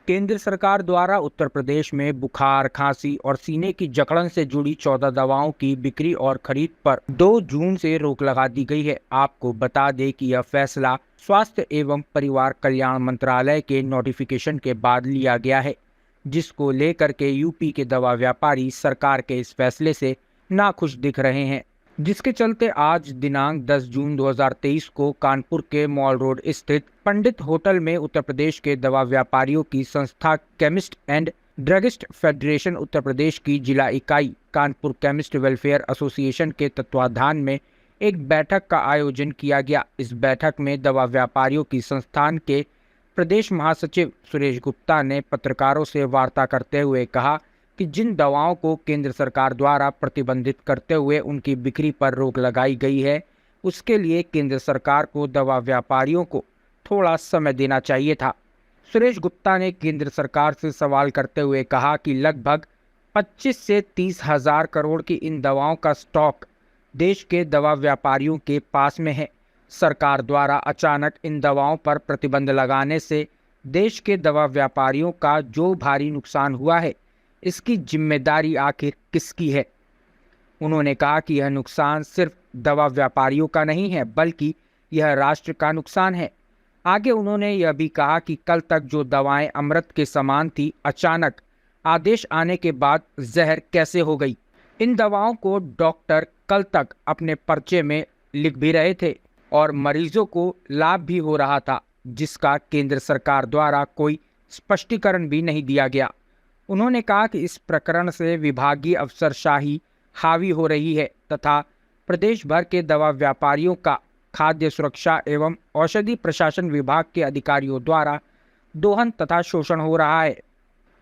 केंद्र सरकार द्वारा उत्तर प्रदेश में बुखार, खांसी और सीने की जकड़न से जुड़ी 14 दवाओं की बिक्री और खरीद पर 2 जून से रोक लगा दी गई है। आपको बता दें कि यह फैसला स्वास्थ्य एवं परिवार कल्याण मंत्रालय के नोटिफिकेशन के बाद लिया गया है, जिसको लेकर के यूपी के दवा व्यापारी सरकार के इस फैसले से नाखुश दिख रहे हैं। जिसके चलते आज दिनांक 10 जून 2023 को कानपुर के मॉल रोड स्थित पंडित होटल में उत्तर प्रदेश के दवा व्यापारियों की संस्था chemist and druggist federation Uttar Pradesh की जिला इकाई कानपुर केमिस्ट वेलफेयर एसोसिएशन के तत्वाधान में एक बैठक का आयोजन किया गया। इस बैठक में दवा व्यापारियों की संस्थान के प्रदेश महासचिव सुरेश गुप्ता ने पत्रकारों से वार्ता करते हुए कहा कि जिन दवाओं को केंद्र सरकार द्वारा प्रतिबंधित करते हुए उनकी बिक्री पर रोक लगाई गई है, उसके लिए केंद्र सरकार को दवा व्यापारियों को थोड़ा समय देना चाहिए था। सुरेश गुप्ता ने केंद्र सरकार से सवाल करते हुए कहा कि लगभग 25 से 30 हज़ार करोड़ की इन दवाओं का स्टॉक देश के दवा व्यापारियों के पास में है। सरकार द्वारा अचानक इन दवाओं पर प्रतिबंध लगाने से देश के दवा व्यापारियों का जो भारी नुकसान हुआ है, इसकी जिम्मेदारी आखिर किसकी है। उन्होंने कहा कि यह नुकसान सिर्फ दवा व्यापारियों का नहीं है, बल्कि यह राष्ट्र का नुकसान है। आगे उन्होंने यह भी कहा कि कल तक जो दवाएं अमृत के समान थी, अचानक आदेश आने के बाद जहर कैसे हो गई। इन दवाओं को डॉक्टर कल तक अपने पर्चे में लिख भी रहे थे और मरीजों को लाभ भी हो रहा था, जिसका केंद्र सरकार द्वारा कोई स्पष्टीकरण भी नहीं दिया गया। उन्होंने कहा कि इस प्रकरण से विभागीय अफसरशाही हावी हो रही है तथा प्रदेश भर के दवा व्यापारियों का खाद्य सुरक्षा एवं औषधि प्रशासन विभाग के अधिकारियों द्वारा दोहन तथा शोषण हो रहा है।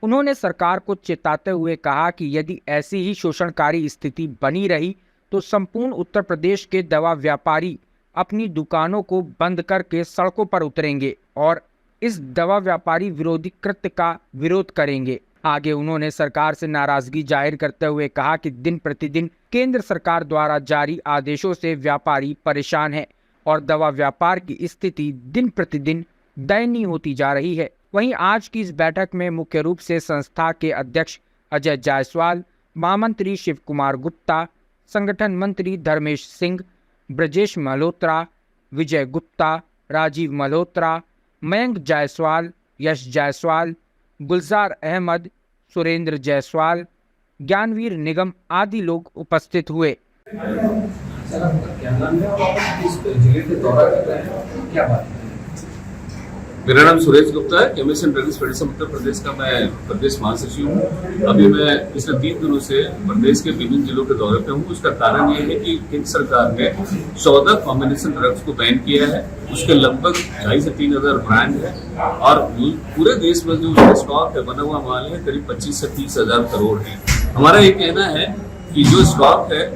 उन्होंने सरकार को चेताते हुए कहा कि यदि ऐसी ही शोषणकारी स्थिति बनी रही तो संपूर्ण उत्तर प्रदेश के दवा व्यापारी अपनी दुकानों को बंद करके सड़कों पर उतरेंगे और इस दवा व्यापारी विरोधी कृत्य का विरोध करेंगे। आगे उन्होंने सरकार से नाराजगी जाहिर करते हुए कहा कि दिन प्रतिदिन केंद्र सरकार द्वारा जारी आदेशों से व्यापारी परेशान है और दवा व्यापार की स्थिति दिन प्रतिदिन दयनीय होती जा रही है। वहीं आज की इस बैठक में मुख्य रूप से संस्था के अध्यक्ष अजय जायसवाल, महामंत्री शिव कुमार गुप्ता, संगठन मंत्री धर्मेश सिंह, ब्रजेश मल्होत्रा, विजय गुप्ता, राजीव मल्होत्रा, मयंक जायसवाल, यश जायसवाल, गुलजार अहमद, सुरेंद्र जायसवाल, ज्ञानवीर निगम आदि लोग उपस्थित हुए। मेरा नाम सुरेश गुप्ता है। Chemist and drugs federation Uttar Pradesh का मैं प्रदेश महासचिव हूँ। अभी मैं पिछले 3 दिनों से प्रदेश के विभिन्न जिलों के दौरे पे हूँ। उसका कारण ये है कि केंद्र सरकार ने 14 कॉम्बिनेशन ड्रग्स को बैन किया है। उसके लगभग 2,500 से 3,000 ब्रांड है और पूरे देश में जो उसका स्टॉक है, बना हुआ माल है, करीब 25 से 30 हज़ार करोड़ है। हमारा ये कहना है कि जो स्टॉक है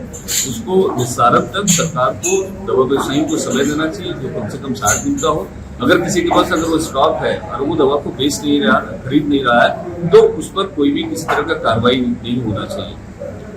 उसको निस्तारण तक सरकार को दवा व्यवसायियों को समय देना चाहिए, जो कम से कम 60 दिन का हो। अगर किसी के पास अगर वो स्टॉक है और वो दवा को बेच नहीं रहा, खरीद नहीं रहा है, तो उस पर कोई भी किसी तरह का कार्रवाई नहीं होना चाहिए।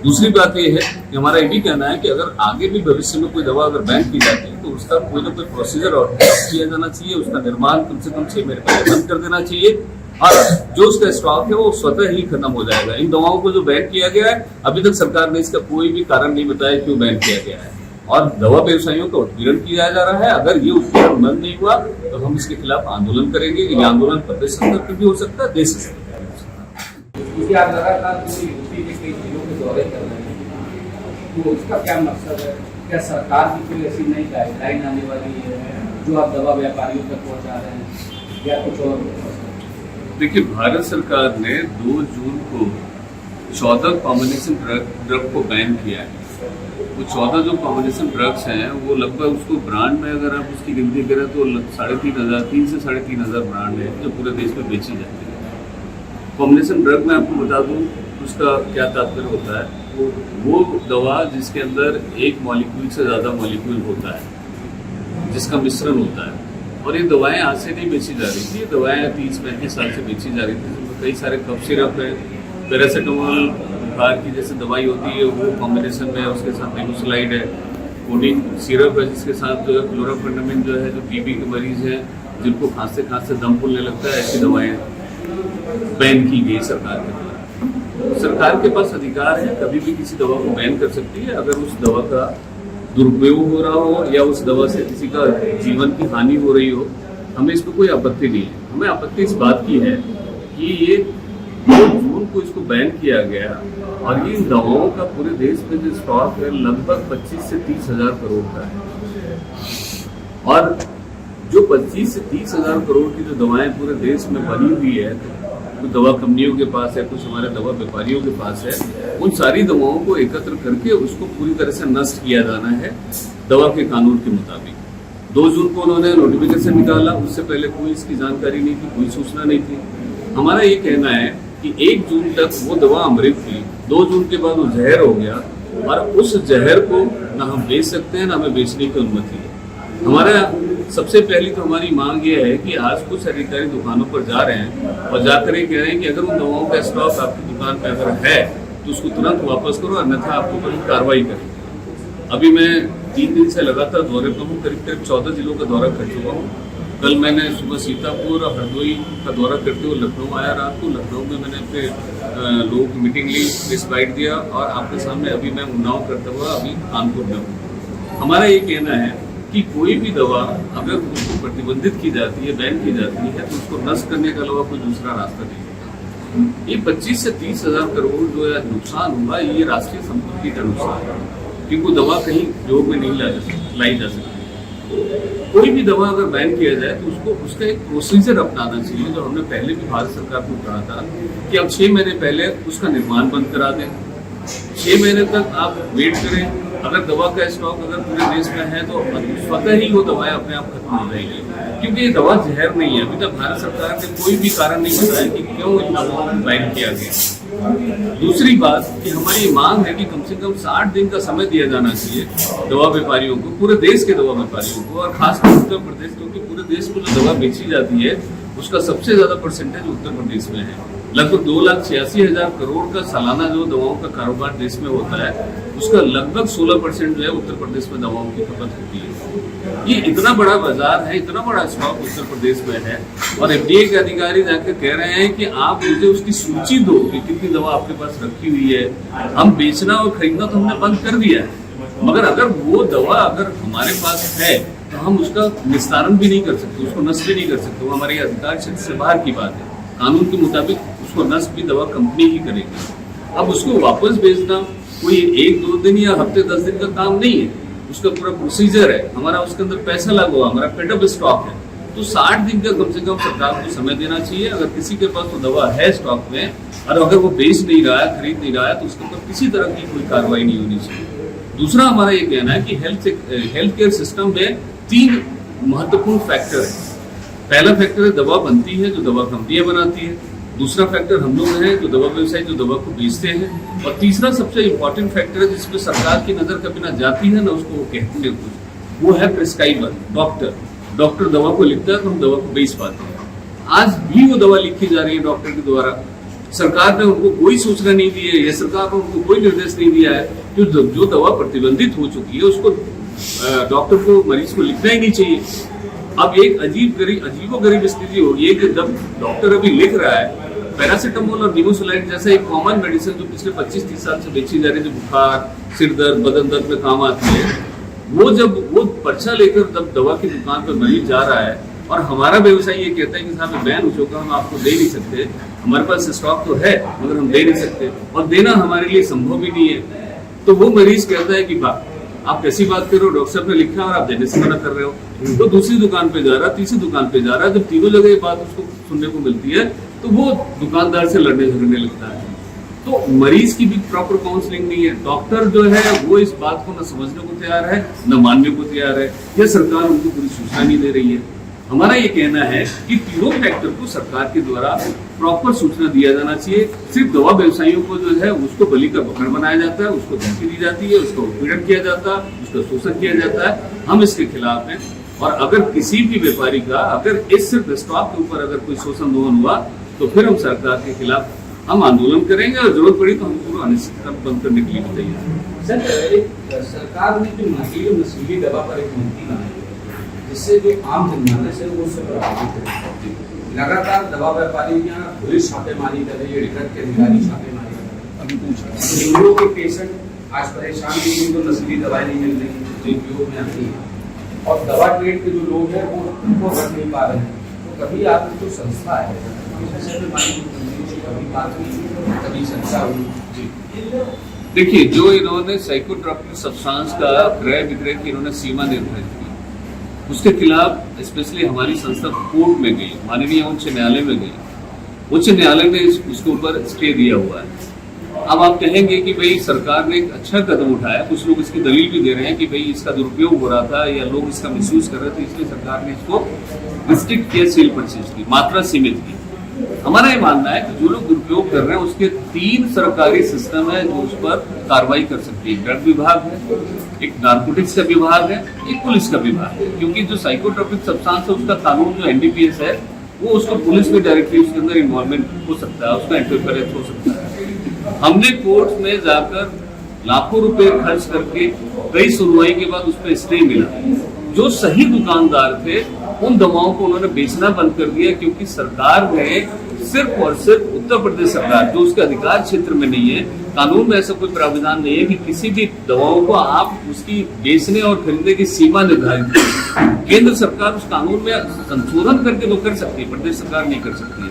दूसरी बात ये है कि हमारा ये भी कहना है कि अगर आगे भी भविष्य में कोई दवा अगर बैन की जाती है तो उसका कोई ना कोई प्रोसीजर और किया जाना चाहिए। उसका निर्माण कम से कम 6 महीने पहले बंद कर देना चाहिए और जो उसका स्टॉक है वो स्वतः ही खत्म हो जाएगा। इन दवाओं को जो बैन किया गया है, अभी तक सरकार ने इसका कोई भी कारण नहीं बताया क्यों बैन किया गया है और दवा व्यवसायियों का उत्पीड़न किया जा रहा है। अगर ये उत्पीड़न बंद नहीं हुआ तो हम इसके खिलाफ आंदोलन करेंगे। ये आंदोलन प्रदेश स्तर पर भी हो सकता है, देश स्तर पर भी हो सकता है। आप लगातार यूपी के कई जिलों के दौरे कर रहे हैं, तो उसका क्या मकसद है? क्या सरकार की कोई ऐसी नई गाइडलाइन आने वाली है जो आप दवा व्यापारियों तक पहुंचा रहे हैं या कुछ और? देखिए, भारत सरकार ने 2 जून को 14 कॉम्बिनेशन ड्रग को बैन किया है। वो 14 जो कॉम्बिनेशन ड्रग्स हैं वो लगभग उसको ब्रांड में अगर आप उसकी गिनती करें तो 3,500 से 3,500 ब्रांड है जो पूरे देश में बेची जाती है। कॉम्बिनेशन ड्रग में आपको बता दूं उसका क्या तात्पर्य होता है। वो दवा जिसके अंदर एक मॉलिक्यूल से ज़्यादा मॉलिक्यूल होता है, जिसका मिश्रण होता है। और ये दवाएं आज से नहीं बेची जा रही थी, ये दवाएं 30-35 साल से बेची जा रही थी। जिसमें कई सारे कफ सिरप है, पैरासीटामोल बुखार की जैसे दवाई होती है वो कॉम्बिनेशन में, उसके साथ नेबुसलाइड है, कोडिन सिरप है जिसके साथ जो है क्लोरोफेनेमिन जो है, जो टीबी के मरीज हैं जिनको खांसते खांसते दम फूलने लगता है, ऐसी दवाएं हैं। बैन की गई सरकार के द्वारा। सरकार के पास अधिकार है, कभी भी किसी दवा को बैन कर सकती है अगर उस दवा का दुरुपयोग हो रहा हो या उस दवा से किसी का जीवन की हानि हो रही हो। हमें इस पर कोई आपत्ति नहीं है। हमें आपत्ति इस बात की है कि ये 2 जून को इसको बैन किया गया और ये दवाओं का पूरे देश में जो स्टॉक है लगभग 25 से 30 हजार करोड़ का है। और जो 25 से 30 हजार करोड़ की जो दवाएं पूरे देश में बनी हुई है, कुछ दवा कंपनियों के पास है, कुछ हमारे दवा व्यापारियों के पास है, उन सारी दवाओं को एकत्र करके उसको पूरी तरह से नष्ट किया जाना है दवा के कानून के मुताबिक। 2 जून को उन्होंने नोटिफिकेशन निकाला, उससे पहले कोई इसकी जानकारी नहीं थी, कोई सूचना नहीं थी। हमारा ये कहना है कि 1 जून तक वो दवा अमृत थी, 2 जून के बाद वो जहर हो गया और उस जहर को ना हम बेच सकते हैं ना हमें बेचने की अनुमति है। हमारा सबसे पहली तो हमारी मांग ये है कि आज कुछ अधिकारी दुकानों पर जा रहे हैं और जाकर ये कह रहे हैं कि अगर उन दवाओं का स्टॉक आपकी दुकान पे अगर है तो उसको तुरंत वापस करो, अन्यथा आपके ऊपर कार्रवाई करेंगे। अभी मैं 3 दिन से लगातार दौरे पर हूँ, करीब 14 जिलों का दौरा कर चुका हूँ। कल मैंने सुबह सीतापुर और हरदोई का दौरा करते हुए लखनऊ आया। रात को लखनऊ में मैंने अपने लोगों की मीटिंग ली, प्रेस बाइट दिया और आपके सामने अभी मैं उन्नाव करता हुआ अभी कानपुर में हूँ। हमारा ये कहना है कि कोई भी दवा अगर उसको प्रतिबंधित की जाती है, बैन की जाती है, तो उसको नष्ट करने के अलावा कोई दूसरा रास्ता नहीं होता। ये 25 से 30 हजार करोड़ जो है नुकसान हुआ, ये राष्ट्रीय संपत्ति का नुकसान है, क्योंकि दवा कहीं उपयोग में नहीं लाई जा सकती। कोई भी दवा अगर बैन किया जाए तो उसको उसका एक प्रोसीजर अपनाना चाहिए, जो हमने पहले भी भारत सरकार को कहा था कि अब 6 महीने पहले उसका निर्माण बंद करा दें, 6 महीने तक आप वेट करें। अगर दवा का स्टॉक अगर पूरे देश में है तो स्वतः ही वो दवाएं अपने आप खत्म हो जाएंगी, क्योंकि ये दवा जहर नहीं है। अभी तक भारत सरकार ने कोई भी कारण नहीं बताया कि क्यों इन दवाओं को बैन किया गया। दूसरी बात कि हमारी मांग है कि कम से कम 60 दिन का समय दिया जाना चाहिए दवा व्यापारियों को, पूरे देश के दवा व्यापारियों को, और खासकर उत्तर प्रदेश, क्योंकि पूरे देश में जो दवा बेची जाती है उसका सबसे ज्यादा परसेंटेज उत्तर प्रदेश में है। लगभग 2,86,000 करोड़ का सालाना जो दवाओं का कारोबार देश में होता है, उसका लगभग 16% जो है उत्तर प्रदेश में दवाओं की खपत होती है। ये इतना बड़ा बाजार है, इतना बड़ा स्टॉक उत्तर प्रदेश में है, और FDA के अधिकारी जाकर कह रहे हैं कि आप मुझे उसकी सूची दो कि कितनी दवा आपके पास रखी हुई है। हम बेचना और खरीदना तो हमने बंद कर दिया है, मगर अगर वो दवा अगर हमारे पास है तो हम उसका निस्तारण भी नहीं कर सकते, उसको नष्ट भी नहीं कर सकते। वो हमारे अधिकार क्षेत्र से बाहर की बात है। कानून के मुताबिक उसको नष्ट भी दवा कंपनी ही करेगी। अब उसको वापस बेचना कोई 1-2 दिन या हफ्ते 10 दिन का काम नहीं है, उसका पूरा प्रोसीजर है। हमारा उसके अंदर पैसा लगा हुआ, हमारा पेडअप स्टॉक है, तो 60 दिन का कम से कम सरकार को समय देना चाहिए। अगर किसी के पास तो दवा है स्टॉक में और अगर वो बेच नहीं रहा है, खरीद नहीं रहा है, तो उसके ऊपर किसी तरह की कोई कार्रवाई नहीं होनी चाहिए। दूसरा हमारा ये कहना है कि हेल्थ केयर सिस्टम में 3 महत्वपूर्ण फैक्टर है। पहला फैक्टर है दवा बनती है जो दवा कंपनियां बनाती है, दूसरा फैक्टर हम लोग हैं जो दवा व्यवसायी जो दवा को बेचते हैं, और तीसरा सबसे इम्पोर्टेंट फैक्टर है जिसमें सरकार की नजर कभी ना जाती है ना उसको वो कहते हैं कुछ, वो है प्रिस्क्राइबर, डॉक्टर। डॉक्टर दवा को लिखता है तो हम दवा को बेच पाते हैं। आज भी वो दवा लिखी जा रही है डॉक्टर के द्वारा, सरकार ने उनको कोई सूचना नहीं दी है या सरकार ने उनको कोई निर्देश नहीं दिया है। जो दवा प्रतिबंधित हो चुकी है उसको डॉक्टर को, मरीज को लिखना ही नहीं चाहिए। अब एक अजीबोगरीब स्थिति हो गई है कि जब डॉक्टर अभी लिख रहा है पैरासीटामोल और निमोसोलाइड जैसा एक कॉमन मेडिसिन जो पिछले 25-30 साल से बेची जा रही है, जो बुखार, सिर दर्द, बदन दर्द में काम आती है, वो जब वो पर्चा लेकर जब दवा की दुकान पर मरीज जा रहा है और हमारा व्यवसायी ये कहता है कि साहब बैन हो चुका, हम आपको दे नहीं सकते, हमारे पास स्टॉक तो है मगर हम दे नहीं सकते और देना हमारे लिए संभव भी नहीं है, तो वो मरीज कहता है कि आप कैसी बात कर रहे हो, डॉक्टर साहब ने लिखा और आप देने से मना कर रहे हो। तो दूसरी दुकान पे जा रहा, तीसरी दुकान पे जा रहा, जब तीनों जगह ये बात उसको सुनने को मिलती है तो वो दुकानदार से लड़ने झगड़ने लगता है। तो मरीज की भी प्रॉपर काउंसलिंग नहीं है, डॉक्टर जो है वो इस बात को न समझने को तैयार है न मानने को तैयार है, या सरकार उनको पूरी सूचना नहीं दे रही है। हमारा ये कहना है कि तीनों फैक्टर को सरकार के द्वारा प्रॉपर सूचना दिया जाना चाहिए। सिर्फ दवा व्यवसायियों को जो है उसको बलि का बकरा बनाया जाता है, उसको धमकी दी जाती है, उसका उत्पीड़न किया जाता है, उसका शोषण किया जाता है। हम इसके खिलाफ हैं, और अगर किसी भी व्यापारी का अगर इस सिर्फ स्टॉक के ऊपर अगर कोई शोषण दोहन हुआ तो फिर हम सरकार के खिलाफ हम आंदोलन करेंगे, और जरूरत पड़ी तो हम पूरा अनिश्चितता बंद करने के लिए भी तैयार हैं। सर, सरकार ने जो नशीली दवा पर एक नीति बनाई है जिससे जो आम जनमानस है वो उससे प्रभावित है, लगातार दवा व्यापारी यहाँ पुलिस छापेमारी कर रही है, रिकट के अधिकारी छापेमारी कर रहे हैं। डेंगू के पेशेंट आज परेशान भी हैं, उनको नस्ली दवाई नहीं मिल रही है जो उपयोग में आती है, और दवा ट्रेड के जो लोग हैं वो उनको रख नहीं पा रहे हैं। तो कभी आपकी जो संस्था है कभी बात हुई, कभी चर्चा हुई? जी देखिए, जो इन्होंने साइकोट्रॉपिक सब्सटेंस का क्रय विक्रय की इन्होंने सीमा निर्धारित की, उसके खिलाफ स्पेशली हमारी संस्था कोर्ट में गई, माननीय उच्च न्यायालय में गई। उच्च न्यायालय ने उसके ऊपर स्टे दिया हुआ है। अब आप कहेंगे कि भाई सरकार ने एक अच्छा कदम उठाया, कुछ लोग इसकी दलील भी दे रहे हैं कि भाई इसका दुरुपयोग हो रहा था या लोग इसका मिसयूज कर रहे थे, इसलिए सरकार ने इसको रिस्ट्रिक्ट किया, सेल परचेज की मात्रा सीमित की। हमारा ये मानना है कि जो लोग दुरुपयोग कर रहे हैं उसके 3 सरकारी सिस्टम है जो उस पर कार्रवाई कर सकती है। ड्रग विभाग है, एक नारकोटिक्स का विभाग है, एक पुलिस का विभाग है। क्योंकि जो साइकोट्रॉपिक सब्सटेंस है उसका कानून जो एनडीपीएस है वो उसको पुलिस में डायरेक्टली उसके अंदर इन्वॉल्वमेंट हो सकता है, उसका इंटरफेरेंस हो सकता है। हमने कोर्ट में जाकर लाखों रुपए खर्च करके कई सुनवाई के बाद उस पर स्टे मिला। जो सही दुकानदार थे उन दवाओं को उन्होंने बेचना बंद कर दिया, क्योंकि सरकार ने सिर्फ और सिर्फ उत्तर प्रदेश सरकार जो उसके अधिकार क्षेत्र में नहीं है, कानून में ऐसा कोई प्रावधान नहीं है कि किसी भी दवाओं को आप उसकी बेचने और खरीदने की सीमा निर्धारित करें। केंद्र सरकार उस कानून में संशोधन करके तो कर सकती है, प्रदेश सरकार नहीं कर सकती है।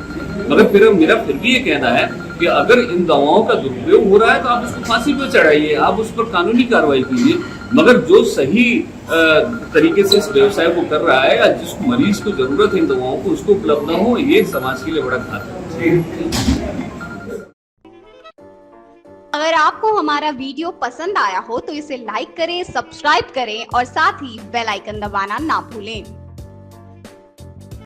मगर फिर मेरा फिर भी ये कहना है कि अगर इन दवाओं का दुरुपयोग हो रहा है तो आप उसको फांसी पर चढ़ाइए, आप उस पर कानूनी कार्रवाई कीजिए। मगर जो सही तरीके से इस व्यवसाय को कर रहा है या जिस मरीज को जरूरत है इन दवाओं को उसको उपलब्ध न हो, ये समाज के लिए बड़ा घातक है। अगर आपको हमारा वीडियो पसंद आया हो तो इसे लाइक करें, सब्सक्राइब करें और साथ ही बेल आइकन दबाना ना भूलें।